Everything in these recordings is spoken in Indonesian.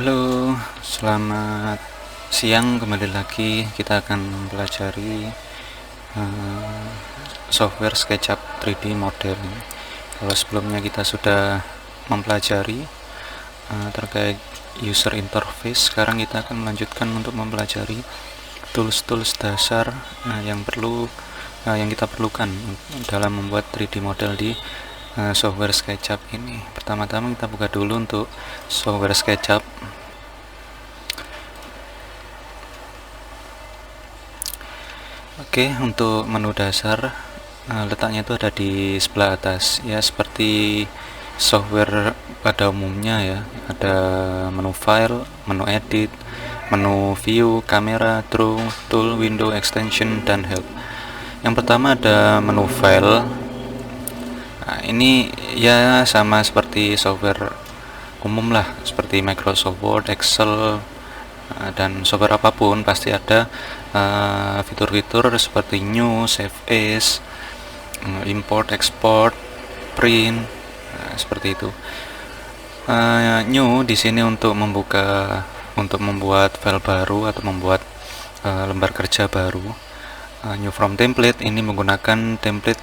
Halo, selamat siang. Kembali lagi kita akan pelajari eh, software SketchUp 3D model. Kalau sebelumnya kita sudah mempelajari terkait user interface, sekarang kita akan melanjutkan untuk mempelajari tools-tools dasar yang kita perlukan dalam membuat 3D model di software SketchUp ini. Pertama-tama kita buka dulu untuk software SketchUp. Oke, untuk menu dasar letaknya itu ada di sebelah atas ya, seperti software pada umumnya ya. Ada menu file, menu edit, menu view, kamera, draw, tool, window, extension, dan help. Yang pertama ada menu file. Nah, ini ya sama seperti software umum lah, seperti Microsoft Word, Excel, dan software apapun pasti ada fitur-fitur seperti new, save as, import, export, print, seperti itu. New di sini untuk membuat file baru atau membuat lembar kerja baru. New from template ini menggunakan template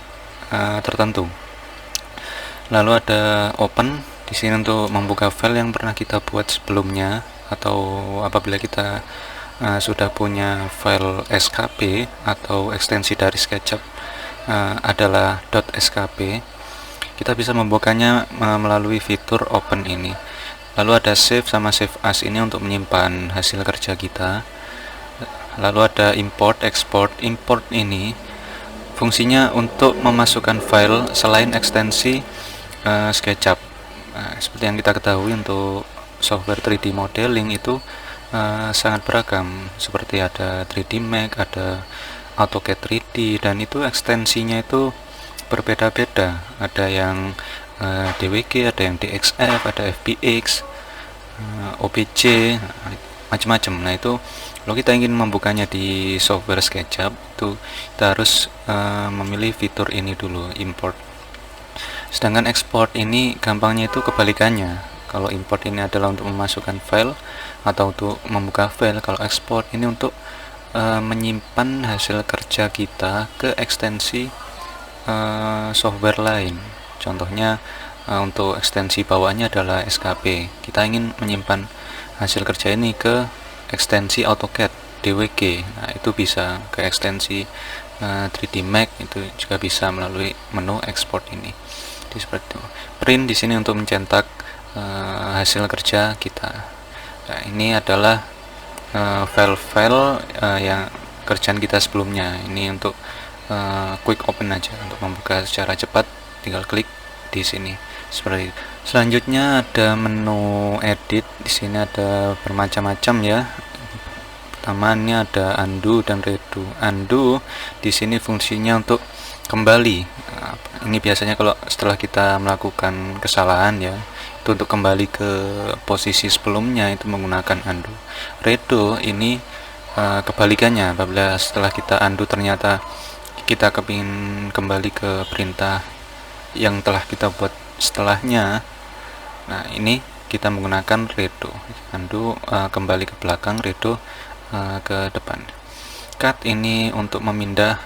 tertentu. Lalu ada open di sini untuk membuka file yang pernah kita buat sebelumnya, atau apabila kita sudah punya file skp atau ekstensi dari SketchUp adalah .skp, kita bisa membukanya melalui fitur open ini. Lalu ada save sama save as, ini untuk menyimpan hasil kerja kita. Lalu ada import, export. Import ini fungsinya untuk memasukkan file selain ekstensi SketchUp. Seperti yang kita ketahui, untuk software 3D modeling itu sangat beragam, seperti ada 3D Max, ada AutoCAD 3D, dan itu ekstensinya itu berbeda-beda. Ada yang DWG, ada yang DXF, ada FBX, OBJ, macam-macam. Nah, itu kalau kita ingin membukanya di software SketchUp, itu kita harus memilih fitur ini dulu, import. Sedangkan export ini gampangnya itu kebalikannya. Kalau import ini adalah untuk memasukkan file atau untuk membuka file, kalau export ini untuk menyimpan hasil kerja kita ke ekstensi software lain. Contohnya untuk ekstensi bawahnya adalah SKP. Kita ingin menyimpan hasil kerja ini ke ekstensi AutoCAD DWG. Nah, itu bisa ke ekstensi 3D Max, itu juga bisa melalui menu export ini. Seperti itu. Print di sini untuk mencetak hasil kerja kita. Nah, ini adalah file-file yang kerjaan kita sebelumnya. Ini untuk quick open aja, untuk membuka secara cepat, tinggal klik di sini seperti itu. Selanjutnya ada menu edit. Di sini ada bermacam-macam ya. Pertama ini ada undo dan redo. Undo di sini fungsinya untuk kembali. Ini biasanya kalau setelah kita melakukan kesalahan ya, itu untuk kembali ke posisi sebelumnya, itu menggunakan undo. Redo ini kebalikannya, apabila setelah kita undo ternyata kita kepingin kembali ke perintah yang telah kita buat setelahnya. Nah, ini kita menggunakan redo. Undo kembali ke belakang, redo ke depan. Cut ini untuk memindah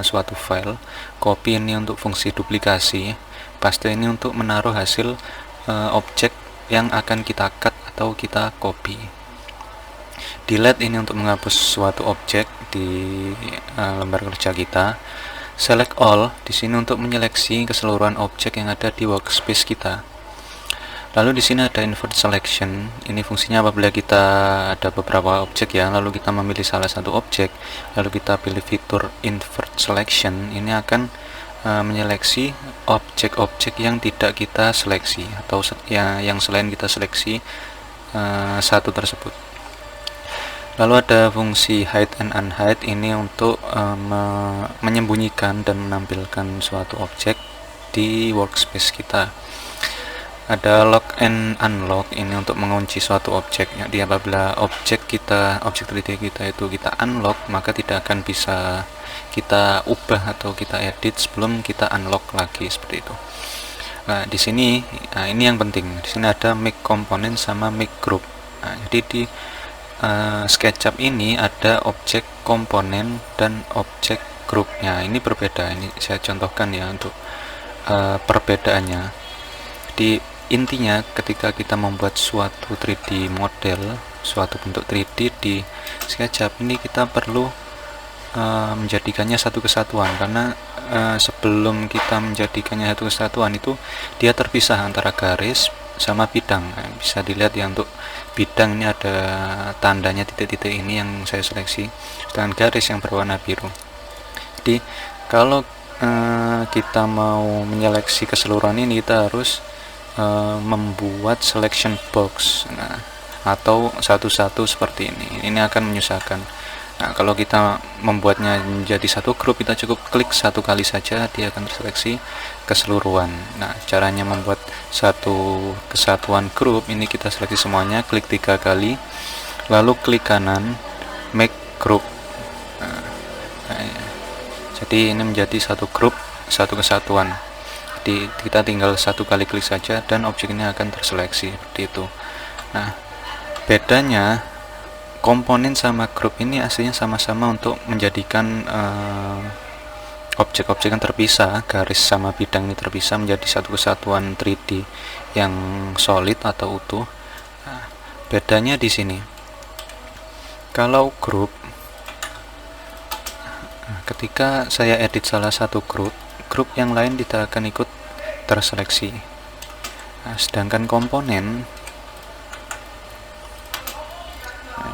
suatu file. Copy ini untuk fungsi duplikasi. Paste ini untuk menaruh hasil objek yang akan kita cut atau kita copy. Delete ini untuk menghapus suatu objek di lembar kerja kita. Select all di sini untuk menyeleksi keseluruhan objek yang ada di workspace kita. Lalu di sini ada invert selection. Ini fungsinya apabila kita ada beberapa objek ya, lalu kita memilih salah satu objek, lalu kita pilih fitur invert selection, ini akan menyeleksi objek-objek yang tidak kita seleksi atau yang selain kita seleksi satu tersebut. Lalu ada fungsi hide and unhide, ini untuk menyembunyikan dan menampilkan suatu objek di workspace kita. Ada lock and unlock, ini untuk mengunci suatu objek. Jadi apabila objek 3D kita itu kita unlock, maka tidak akan bisa kita ubah atau kita edit sebelum kita unlock lagi, seperti itu. Nah, di sini, ini yang penting. Di sini ada make component sama make group. Nah, jadi di SketchUp ini ada objek komponen dan objek grupnya. Ini berbeda. Ini saya contohkan ya untuk perbedaannya. Di intinya ketika kita membuat suatu 3D model, suatu bentuk 3D di SketchUp ini, kita perlu menjadikannya satu kesatuan, karena sebelum kita menjadikannya satu kesatuan itu dia terpisah antara garis sama bidang. Bisa dilihat ya, untuk bidang ini ada tandanya titik-titik ini yang saya seleksi, dengan garis yang berwarna biru. Jadi kalau kita mau menyeleksi keseluruhan ini, kita harus membuat selection box, atau satu-satu seperti ini akan menyusahkan. Nah, kalau kita membuatnya menjadi satu grup, kita cukup klik satu kali saja, dia akan terseleksi keseluruhan. Nah, caranya membuat satu kesatuan grup ini, kita seleksi semuanya, klik 3 kali, lalu klik kanan make group. Jadi ini menjadi satu grup, satu kesatuan. Jadi kita tinggal satu kali klik saja dan objek ini akan terseleksi seperti itu. Nah, bedanya komponen sama grup ini aslinya sama-sama untuk menjadikan objek-objek yang terpisah, garis sama bidang ini terpisah menjadi satu kesatuan 3D yang solid atau utuh. Nah, bedanya di sini. Kalau grup, ketika saya edit salah satu grup yang lain tidak akan ikut terseleksi. Nah, sedangkan komponen,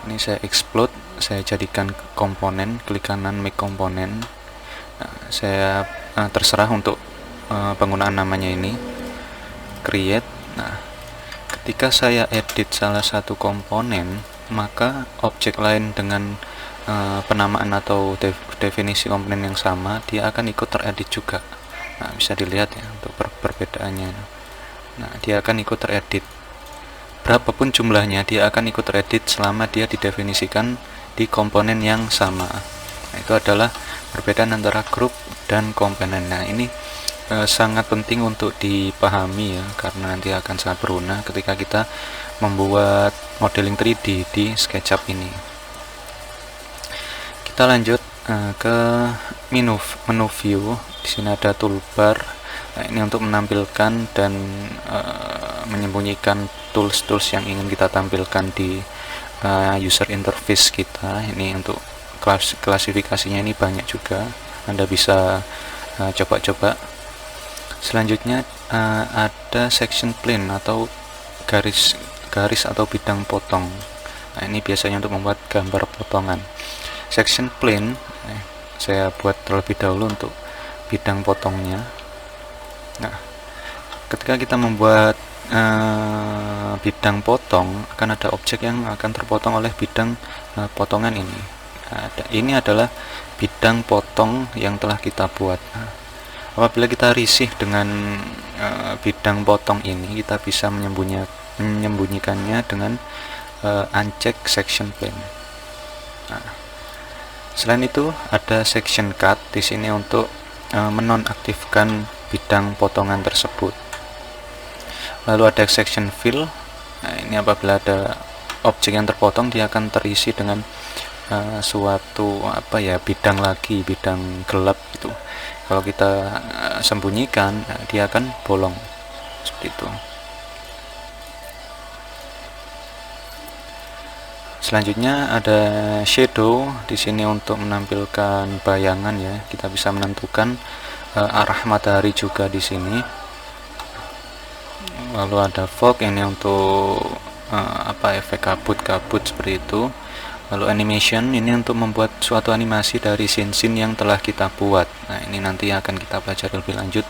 ini saya explode, saya jadikan komponen, klik kanan make komponen. Nah, saya terserah untuk penggunaan namanya ini, create. Nah, ketika saya edit salah satu komponen, maka objek lain dengan penamaan atau definisi komponen yang sama, dia akan ikut teredit juga. Nah, bisa dilihat ya untuk perbedaannya. Nah, dia akan ikut teredit. Berapapun jumlahnya, dia akan ikut teredit selama dia didefinisikan di komponen yang sama. Nah, itu adalah perbedaan antara grup dan komponen. Nah, ini sangat penting untuk dipahami ya, karena nanti akan sangat berguna ketika kita membuat modeling 3D di SketchUp ini. Kita lanjut ke menu view. Di sini ada toolbar. Nah, ini untuk menampilkan dan menyembunyikan tools-tools yang ingin kita tampilkan di user interface kita. Ini untuk klasifikasinya ini banyak juga, Anda bisa coba-coba. Selanjutnya ada section plane atau garis atau bidang potong. Nah, ini biasanya untuk membuat gambar potongan. Section plane saya buat terlebih dahulu untuk bidang potongnya. Nah, ketika kita membuat bidang potong, akan ada objek yang akan terpotong oleh bidang potongan ini. Ini adalah bidang potong yang telah kita buat. Apabila kita risih dengan bidang potong ini, kita bisa menyembunyikannya dengan uncheck section plane. Nah, selain itu ada section cut di sini untuk menonaktifkan bidang potongan tersebut. Lalu ada section fill. Nah, ini apabila ada objek yang terpotong, dia akan terisi dengan suatu bidang lagi, bidang gelap gitu. Kalau kita sembunyikan, dia akan bolong seperti itu. Selanjutnya ada shadow di sini untuk menampilkan bayangan ya. Kita bisa menentukan arah matahari juga di sini. Lalu ada fog, ini untuk efek kabut seperti itu. Lalu animation, ini untuk membuat suatu animasi dari scene-scene yang telah kita buat. Nah, ini nanti akan kita pelajari lebih lanjut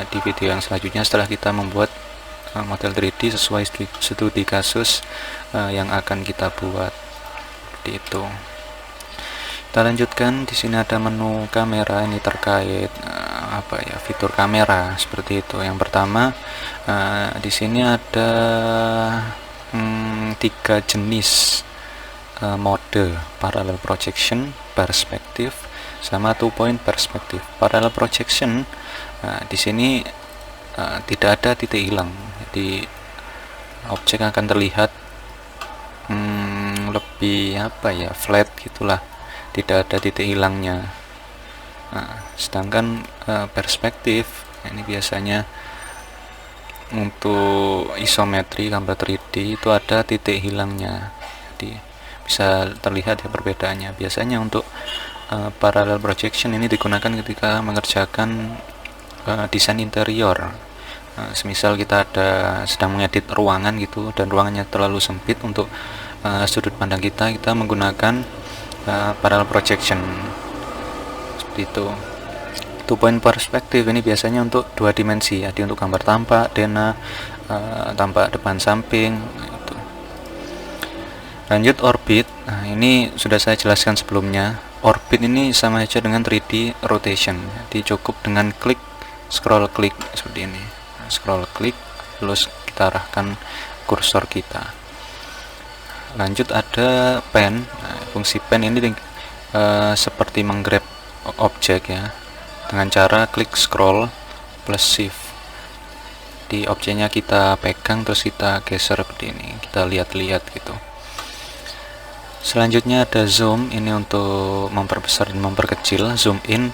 di video yang selanjutnya setelah kita membuat model 3D sesuai studi kasus yang akan kita buat. Seperti itu. Kita lanjutkan. Di sini ada menu kamera, ini terkait fitur kamera seperti itu. Yang pertama, di sini ada 3 jenis mode: parallel projection, perspective, sama 2 point perspective. Parallel projection, di sini tidak ada titik hilang, jadi objek akan terlihat lebih flat gitulah, tidak ada titik hilangnya. Sedangkan perspektif ini biasanya untuk isometri gambar 3D itu ada titik hilangnya, jadi bisa terlihat ya perbedaannya. Biasanya untuk parallel projection ini digunakan ketika mengerjakan desain interior. Semisal kita sedang mengedit ruangan gitu, dan ruangannya terlalu sempit untuk sudut pandang kita menggunakan parallel projection seperti itu. Two point perspektif ini biasanya untuk dua dimensi, jadi untuk gambar tampak, denah, tampak depan samping gitu. Lanjut orbit. Ini sudah saya jelaskan sebelumnya. Orbit ini sama aja dengan 3D rotation, jadi cukup dengan scroll klik seperti ini. Scroll klik, terus kita arahkan kursor kita. Lanjut ada pen. Fungsi pen ini seperti menggrab objek ya, dengan cara klik scroll plus shift. Di objeknya kita pegang terus kita geser seperti ini, kita lihat-lihat gitu. Selanjutnya ada zoom, ini untuk memperbesar dan memperkecil. Zoom in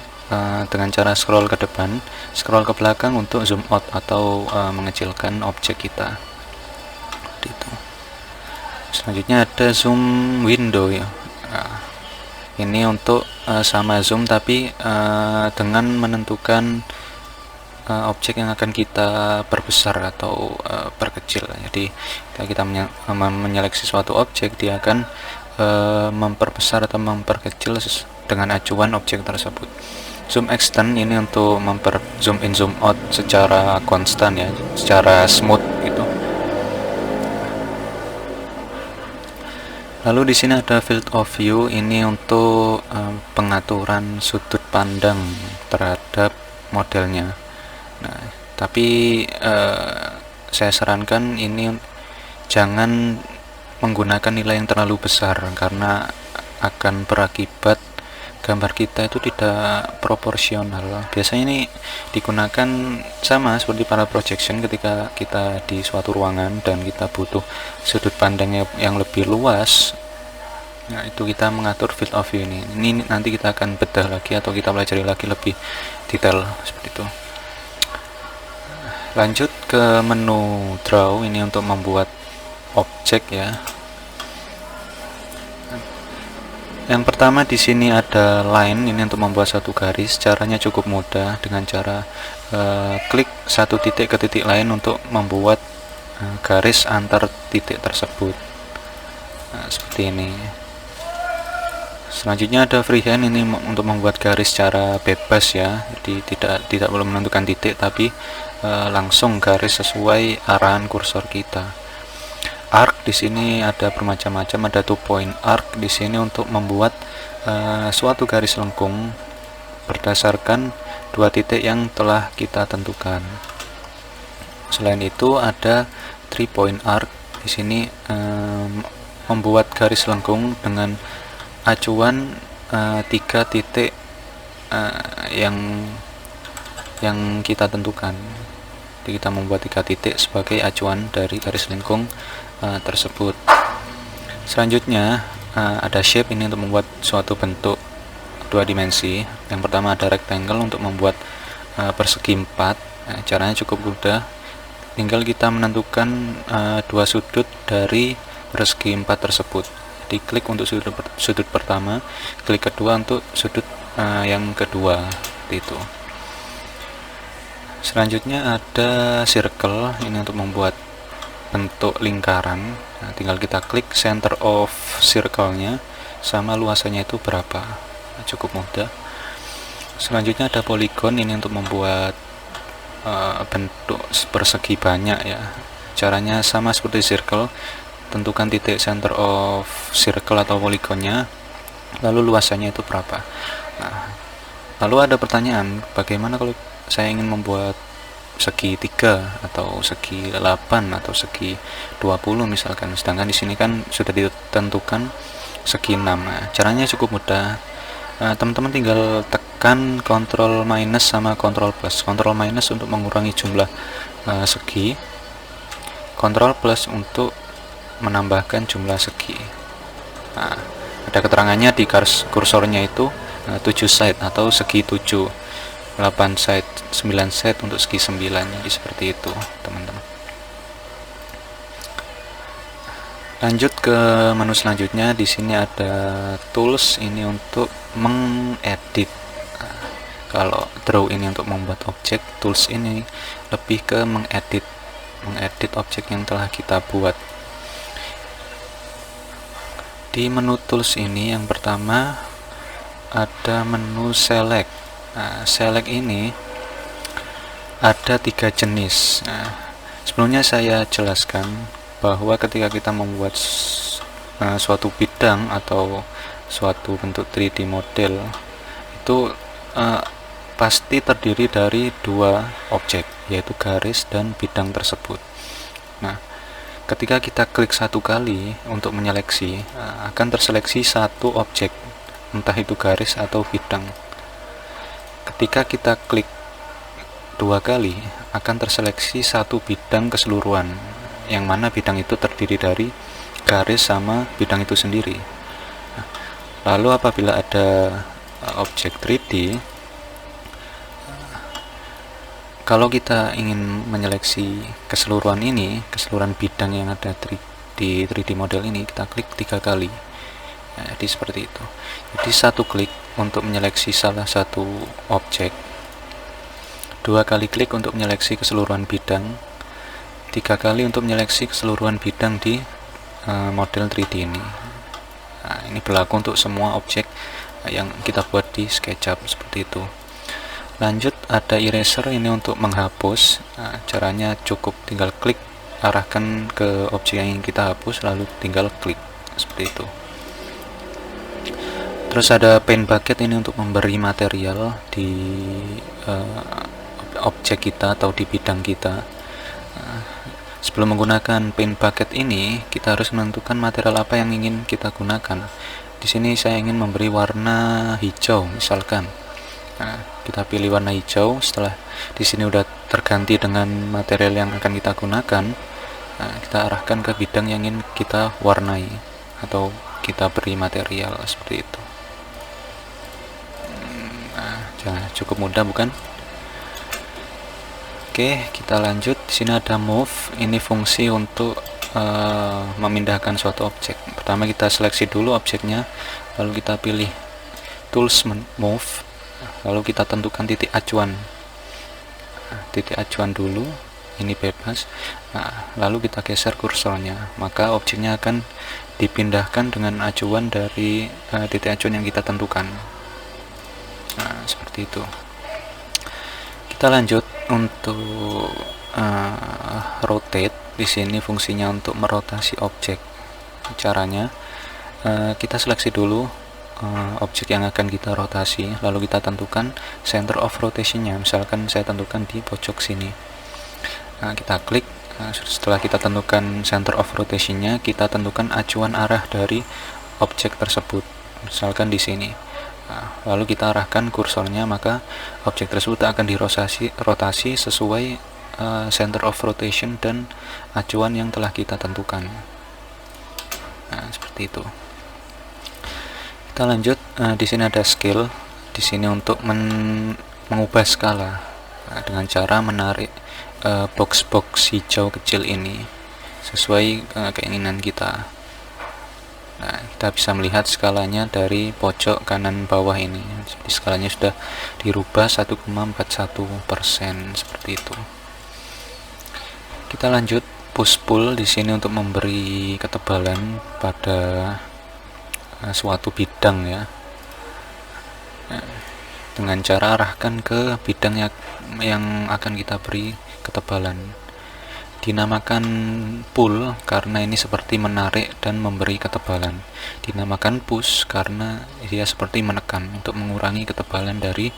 dengan cara scroll ke depan, scroll ke belakang untuk zoom out atau mengecilkan objek kita. Seperti itu. Selanjutnya ada zoom window ya. Ini untuk sama zoom tapi dengan menentukan objek yang akan kita perbesar atau perkecil. Jadi kita menyeleksi suatu objek, dia akan memperbesar atau memperkecil dengan acuan objek tersebut. Zoom extend ini untuk zoom in zoom out secara konstan ya, secara smooth gitu. Lalu di sini ada field of view, ini untuk pengaturan sudut pandang terhadap modelnya. Nah, tapi saya sarankan ini jangan menggunakan nilai yang terlalu besar, karena akan berakibat gambar kita itu tidak proporsional. Biasanya ini digunakan sama seperti para projection ketika kita di suatu ruangan dan kita butuh sudut pandangnya yang lebih luas. Nah, itu kita mengatur field of view ini. Ini nanti kita akan bedah lagi atau kita pelajari lagi lebih detail seperti itu. Lanjut ke menu draw, ini untuk membuat objek ya. Yang pertama di sini ada line, ini untuk membuat satu garis. Caranya cukup mudah dengan cara klik satu titik ke titik lain untuk membuat garis antar titik tersebut. Nah, seperti ini. Selanjutnya ada freehand, ini untuk membuat garis secara bebas ya. Jadi tidak perlu menentukan titik, tapi langsung garis sesuai arahan kursor kita. Arc di sini ada bermacam-macam, ada 2 point arc di sini untuk membuat suatu garis lengkung berdasarkan dua titik yang telah kita tentukan. Selain itu ada 3 point arc di sini membuat garis lengkung dengan acuan 3 titik yang kita tentukan. Jadi kita membuat 3 titik sebagai acuan dari garis lengkung tersebut. Selanjutnya ada shape, ini untuk membuat suatu bentuk dua dimensi. Yang pertama ada rectangle untuk membuat persegi 4. Caranya cukup mudah, tinggal kita menentukan dua sudut dari persegi 4 tersebut. Jadi klik untuk sudut pertama, klik kedua untuk sudut yang kedua, itu. Selanjutnya ada circle, ini untuk membuat bentuk lingkaran. Nah, tinggal kita klik center of circle-nya sama luasannya itu berapa. Nah, cukup mudah. Selanjutnya ada polygon, ini untuk membuat bentuk persegi banyak ya. Caranya sama seperti circle, tentukan titik center of circle atau polygonnya, lalu luasannya itu berapa. Nah, lalu ada pertanyaan, bagaimana kalau saya ingin membuat segi 3 atau segi 8 atau segi 20 misalkan, sedangkan di sini kan sudah ditentukan segi 6. Nah, caranya cukup mudah. Teman-teman tinggal tekan Ctrl minus sama Ctrl plus. Ctrl minus untuk mengurangi jumlah segi, Ctrl plus untuk menambahkan jumlah segi. Nah, ada keterangannya di kursornya itu 7 side atau segi 7, 8 side, 9 side untuk segi 9. Jadi seperti itu, teman-teman. Lanjut ke menu selanjutnya. Di sini ada tools, ini untuk mengedit. Kalau draw ini untuk membuat objek, tools ini lebih ke mengedit objek yang telah kita buat. Di menu tools ini yang pertama ada menu select. Nah, select ini ada 3 jenis. Nah, sebelumnya saya jelaskan bahwa ketika kita membuat suatu bidang atau suatu bentuk 3D model itu pasti terdiri dari 2 objek, yaitu garis dan bidang tersebut. Nah, ketika kita klik 1 kali untuk menyeleksi, akan terseleksi 1 objek, entah itu garis atau bidang. Ketika kita klik 2 kali, akan terseleksi 1 bidang keseluruhan, yang mana bidang itu terdiri dari garis sama bidang itu sendiri. Lalu apabila ada objek 3D, kalau kita ingin menyeleksi keseluruhan ini, keseluruhan bidang yang ada di 3D model ini, kita klik 3 kali. Jadi seperti itu. Jadi 1 klik untuk menyeleksi salah satu objek, 2 kali klik untuk menyeleksi keseluruhan bidang, 3 kali untuk menyeleksi keseluruhan bidang di model 3D ini. Nah, ini berlaku untuk semua objek yang kita buat di SketchUp, seperti itu. Lanjut ada eraser, ini untuk menghapus. Nah, caranya cukup tinggal klik, arahkan ke objek yang ingin kita hapus, lalu tinggal klik, seperti itu. Terus ada paint bucket, ini untuk memberi material di objek kita atau di bidang kita. Sebelum menggunakan paint bucket ini, kita harus menentukan material apa yang ingin kita gunakan. Di sini saya ingin memberi warna hijau, misalkan. Nah, kita pilih warna hijau. Setelah di sini udah terganti dengan material yang akan kita gunakan, nah, kita arahkan ke bidang yang ingin kita warnai atau kita beri material, seperti itu. Nah, cukup mudah, bukan? Oke, kita lanjut. Di sini ada move. Ini fungsi untuk memindahkan suatu objek. Pertama kita seleksi dulu objeknya, lalu kita pilih tools move, lalu kita tentukan titik acuan. Titik acuan dulu, ini bebas. Nah, lalu kita geser kursornya, maka objeknya akan dipindahkan dengan acuan dari titik acuan yang kita tentukan. Nah, seperti itu. Kita lanjut untuk rotate. Di sini fungsinya untuk merotasi objek. Caranya kita seleksi dulu objek yang akan kita rotasi, lalu kita tentukan center of rotationnya. Misalkan saya tentukan di pojok sini. Nah, kita klik. Setelah kita tentukan center of rotationnya, kita tentukan acuan arah dari objek tersebut. Misalkan di sini. Nah, lalu kita arahkan kursornya, maka objek tersebut akan dirotasi sesuai center of rotation dan acuan yang telah kita tentukan. Nah, seperti itu. Kita lanjut. Di sini ada scale. Di sini untuk mengubah skala dengan cara menarik box-box hijau kecil ini sesuai keinginan kita. Nah, kita bisa melihat skalanya dari pojok kanan bawah ini. Jadi skalanya sudah dirubah 1,41%, seperti itu. Kita lanjut push pull. Di sini untuk memberi ketebalan pada suatu bidang, ya. Nah, dengan cara arahkan ke bidang yang akan kita beri ketebalan. Dinamakan pull karena ini seperti menarik dan memberi ketebalan. Dinamakan push karena dia seperti menekan untuk mengurangi ketebalan dari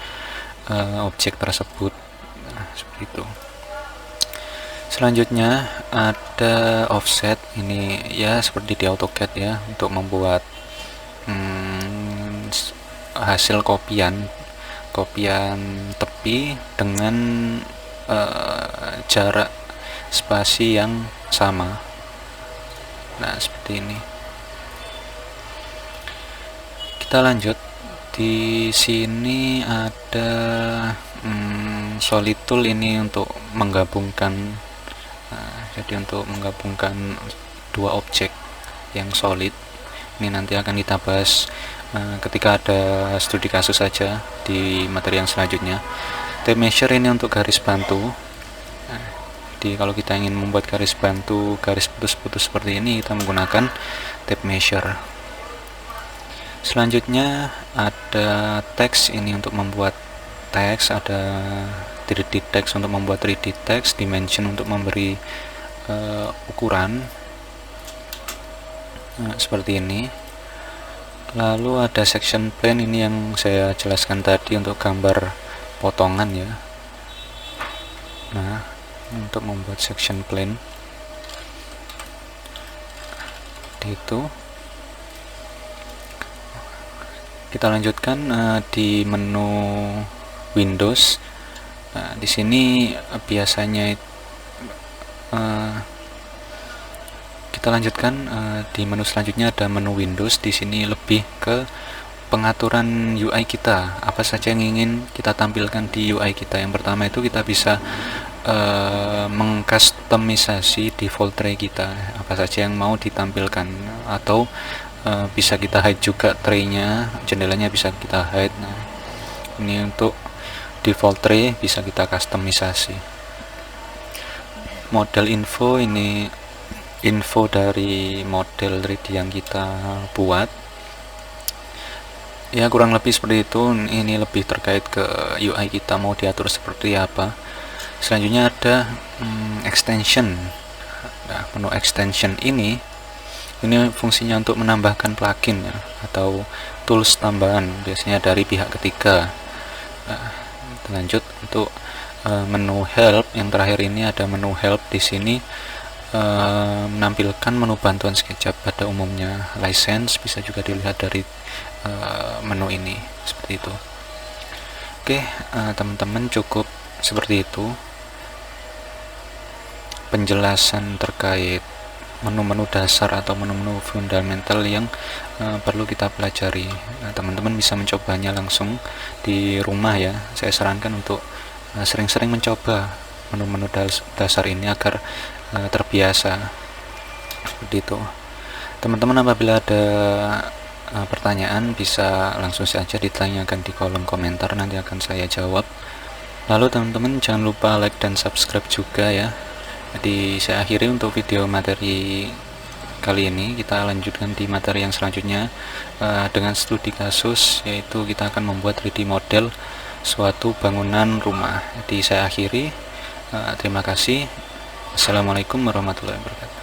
objek tersebut. Nah, seperti itu. Selanjutnya ada offset. Ini ya seperti di AutoCAD, ya, untuk membuat hasil kopian kopian tepi dengan jarak spasi yang sama. Nah, seperti ini. Kita lanjut. Di sini ada solid tool ini untuk menggabungkan. Jadi untuk menggabungkan dua objek yang solid. Ini nanti akan kita bahas ketika ada studi kasus saja di materi yang selanjutnya. Tape measure ini untuk garis bantu. Jadi kalau kita ingin membuat garis bantu, garis putus-putus seperti ini, kita menggunakan tape measure. Selanjutnya ada teks ini untuk membuat teks, ada 3D text untuk membuat 3D text, dimension untuk memberi ukuran. Nah, seperti ini. Lalu ada section plane, ini yang saya jelaskan tadi untuk gambar potongan ya. Nah, untuk membuat section plane itu kita lanjutkan di menu Windows. Di sini biasanya kita lanjutkan di menu selanjutnya ada menu Windows. Di sini lebih ke pengaturan UI kita, apa saja yang ingin kita tampilkan di UI kita. Yang pertama itu kita bisa mengkustomisasi default tray kita, apa saja yang mau ditampilkan, atau bisa kita hide juga tray-nya, jendelanya bisa kita hide. Nah, ini untuk default tray bisa kita kustomisasi. Model info, ini info dari model 3D yang kita buat. Ya, kurang lebih seperti itu. Ini lebih terkait ke UI kita mau diatur seperti apa. Selanjutnya ada extension. Nah, menu extension ini fungsinya untuk menambahkan plugin ya, atau tools tambahan, biasanya dari pihak ketiga. Nah, lanjut untuk menu help yang terakhir ini ada menu help. Di sini menampilkan menu bantuan SketchUp pada umumnya, license bisa juga dilihat dari menu ini seperti itu. Oke, teman-teman, cukup seperti itu penjelasan terkait menu-menu dasar atau menu-menu fundamental yang perlu kita pelajari. Nah, teman-teman bisa mencobanya langsung di rumah ya. Saya sarankan untuk sering-sering mencoba menu-menu dasar ini agar terbiasa seperti itu. Teman-teman, apabila ada pertanyaan bisa langsung saja ditanyakan di kolom komentar, nanti akan saya jawab. Lalu teman-teman jangan lupa like dan subscribe juga ya. Jadi saya akhiri untuk video materi kali ini. Kita lanjutkan di materi yang selanjutnya dengan studi kasus, yaitu kita akan membuat 3D model suatu bangunan rumah. Jadi saya akhiri. Terima kasih. Assalamualaikum warahmatullahi wabarakatuh.